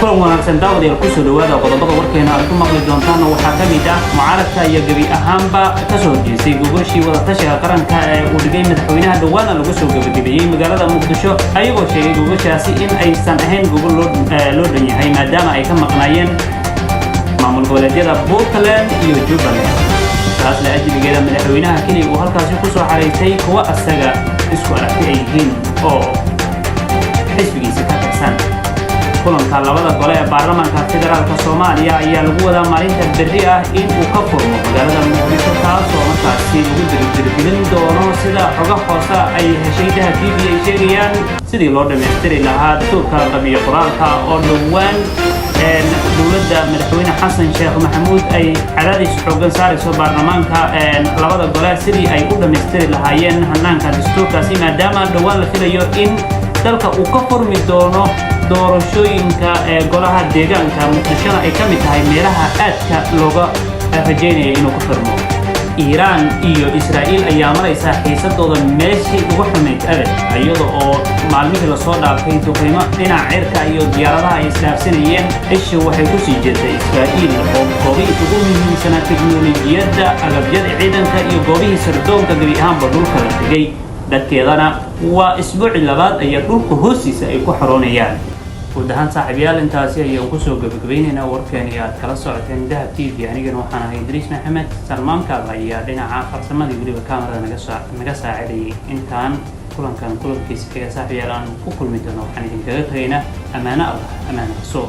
كلهم ونحن داود يلقصوا لوادا وقضبض وركينا أركم مقل دونتان وحاكميدا معارضة يجبي أهامبا كسور جيسي جوجوشي وضحشها قرن ورجي مدحوينها دوانا لقصوا جبي مقالة مقدشو أيوة شيء جوجوشي إن أي سنتين جوجل لودني هاي ما دام أي كم مقنعين معمول قولتي بورتلاند يوتيوبرلاند taas la ajligeeda madaxweynaha Kenya oo halkaas ku soo xareeyay kuwa asaga isku aragti ay yihiin oo xisbigiisa ka tirsan kulanka labada gole ee baarlamaanka federaalka Soomaaliya ayaa lagu wadaa maalinta berri ah in uu ka furmo magaalada Muqdisho taas oo markaasi lagu dirgelin doono sida xoga hoose ay heshiidaha TV ay sheegayaan sidii loo dhameystiri lahaa dastuurka qabiyo qoraalka oo dhawaan dowladda madaxweyne xasan sheekh maxamuud ay cadaadis xooggan saarayso baarlamaanka labada gole sidii ay u dhameystiri lahaayeen hanaanka dastuurkaasi maadaama dhawaan la filayo in dalka uu ka furmi doono doorashooyinka golaha deegaanka Muqdishona ay ka mid tahay meelaha aadka looga rajaynayo inuu ku furmo Iran iyo Israa'iil ayaa maraysa xiisadooda meeshii ugu xumeyd abad iyadoo oo maalmihii la soo dhaafay duqeymo dhinaca cirka iyo diyaaradaha ay isdhaafsanayeen isha waxay ku sii jeeday Israa'iil oo goobihii ugu muhiimsan teknoolojiyadda agabyada ciidanka iyo goobihii sirdoonka gabi ahaanba dhulka la dhigay dadkeedana waa isbuuci labaad ayaa dhulka hoostiisa ay ku xaroonayaan ودهان صاحب يال انت اسيا يوم كسو غبغبيننا وركاني aad kala socoteen dahab TV anigana waxaan ahay Idris Maxamed Salman ka ayaa dhinaca farsamada waliba kamarada naga saaciday intaan kulankiisa kaga saaxiibaan ku kulmi doono waxaan idin kaga tagaynaa amaana Allah amaana soo